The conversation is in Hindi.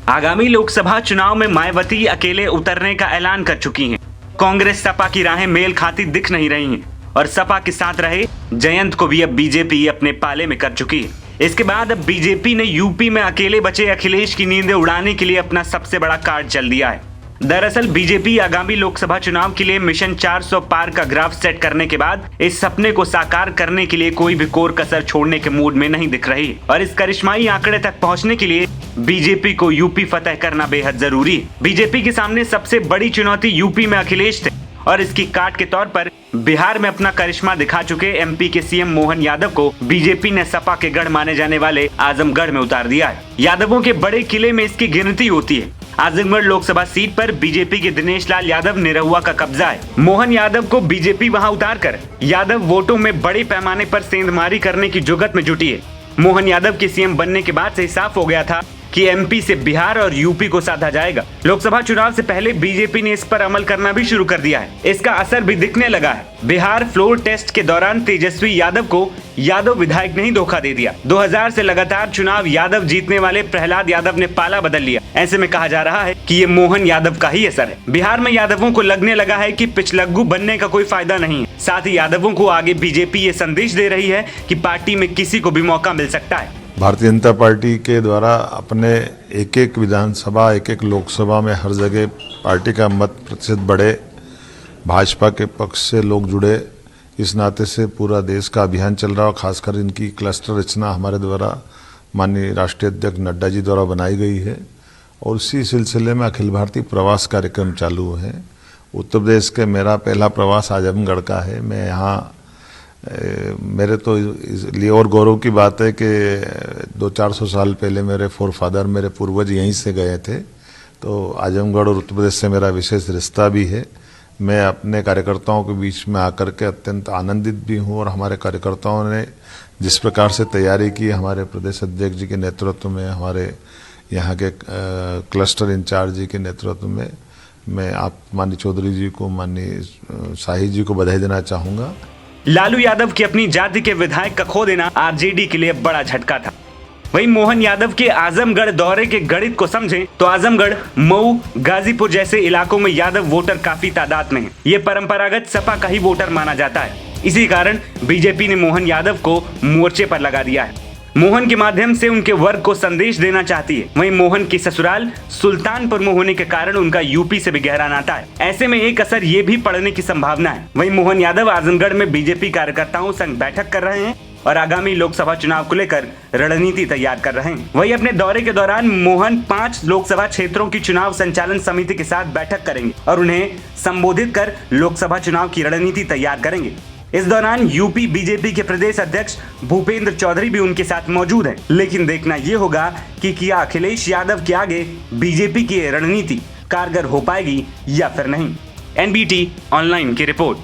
आगामी लोकसभा चुनाव में मायावती अकेले उतरने का ऐलान कर चुकी हैं। कांग्रेस सपा की राहें मेल खाती दिख नहीं रही हैं और सपा के साथ रहे जयंत को भी अब बीजेपी अपने पाले में कर चुकी है। इसके बाद अब बीजेपी ने यूपी में अकेले बचे अखिलेश की नींदें उड़ाने के लिए अपना सबसे बड़ा कार्ड चल दिया है। दरअसल बीजेपी आगामी लोकसभा चुनाव के लिए मिशन 400 पार का ग्राफ सेट करने के बाद इस सपने को साकार करने के लिए कोई भी कोर कसर छोड़ने के मूड में नहीं दिख रही और इस करिश्माई आंकड़े तक पहुंचने के लिए बीजेपी को यूपी फतह करना बेहद जरूरी है। बीजेपी के सामने सबसे बड़ी चुनौती यूपी में अखिलेश थे और इसकी काट के तौर पर बिहार में अपना करिश्मा दिखा चुके एमपी के सीएम मोहन यादव को बीजेपी ने सपा के गढ़ माने जाने वाले आजमगढ़ में उतार दिया है। यादवों के बड़े किले में इसकी गिनती होती है। आजमगढ़ लोकसभा सीट पर बीजेपी के दिनेश लाल यादव निरहुआ का कब्जा है। मोहन यादव को बीजेपी वहां उतारकर यादव वोटों में बड़े पैमाने पर सेंधमारी करने की जुगत में जुटी है। मोहन यादव के सीएम बनने के बाद से साफ हो गया था कि एमपी से बिहार और यूपी को साधा जाएगा। लोकसभा चुनाव से पहले बीजेपी ने इस पर अमल करना भी शुरू कर दिया है। इसका असर भी दिखने लगा है। बिहार फ्लोर टेस्ट के दौरान तेजस्वी यादव को यादव विधायक ने ही धोखा दे दिया। 2000 से लगातार चुनाव यादव जीतने वाले प्रहलाद यादव ने पाला बदल लिया। ऐसे में कहा जा रहा है कि ये मोहन यादव का ही असर है। बिहार में यादवों को लगने लगा है कि पिछलग्गू बनने का कोई फायदा नहीं है। साथ ही यादवों को आगे बीजेपी ये संदेश दे रही है कि पार्टी में किसी को भी मौका मिल सकता है। भारतीय जनता पार्टी के द्वारा अपने एक एक विधानसभा एक एक लोकसभा में हर जगह पार्टी का मत प्रतिशत बढ़े, भाजपा के पक्ष से लोग जुड़े, इस नाते से पूरा देश का अभियान चल रहा है। खासकर इनकी क्लस्टर रचना हमारे द्वारा माननीय राष्ट्रीय अध्यक्ष नड्डा जी द्वारा बनाई गई है और इसी सिलसिले में अखिल भारतीय प्रवास कार्यक्रम चालू है। उत्तर प्रदेश के मेरा पहला प्रवास आजमगढ़ का है। मैं यहाँ मेरे तो इसलिए और गौरव की बात है कि 200-400 साल पहले मेरे फोरफादर मेरे पूर्वज यहीं से गए थे, तो आजमगढ़ और उत्तर प्रदेश से मेरा विशेष रिश्ता भी है। मैं अपने कार्यकर्ताओं के बीच में आकर के अत्यंत आनंदित भी हूँ और हमारे कार्यकर्ताओं ने जिस प्रकार से तैयारी की, हमारे प्रदेश अध्यक्ष जी के नेतृत्व में, हमारे यहाँ के क्लस्टर इंचार्ज जी के नेतृत्व में, मैं आप माननीय चौधरी जी को, माननीय शाही जी को बधाई देना चाहूँगा। लालू यादव की अपनी जाति के विधायक का खो देना आरजेडी के लिए बड़ा झटका था। वहीं मोहन यादव के आजमगढ़ दौरे के गणित को समझें तो आजमगढ़, मऊ, गाजीपुर जैसे इलाकों में यादव वोटर काफी तादाद में हैं। ये परंपरागत सपा का ही वोटर माना जाता है। इसी कारण बीजेपी ने मोहन यादव को मोर्चे पर लगा दिया है। मोहन के माध्यम से उनके वर्ग को संदेश देना चाहती है। वहीं मोहन की ससुराल सुल्तानपुर में होने के कारण उनका यूपी से भी गहरा नाता है। ऐसे में एक असर ये भी पड़ने की संभावना है। वहीं मोहन यादव आजमगढ़ में बीजेपी कार्यकर्ताओं संग बैठक कर रहे हैं और आगामी लोकसभा चुनाव को लेकर रणनीति तैयार कर रहे हैं। वहीं अपने दौरे के दौरान मोहन 5 लोकसभा क्षेत्रों की चुनाव संचालन समिति के साथ बैठक करेंगे और उन्हें संबोधित कर लोकसभा चुनाव की रणनीति तैयार करेंगे। इस दौरान यूपी बीजेपी के प्रदेश अध्यक्ष भूपेंद्र चौधरी भी उनके साथ मौजूद हैं। लेकिन देखना यह होगा कि क्या अखिलेश यादव के आगे बीजेपी की रणनीति कारगर हो पाएगी या फिर नहीं। एनबीटी ऑनलाइन की रिपोर्ट।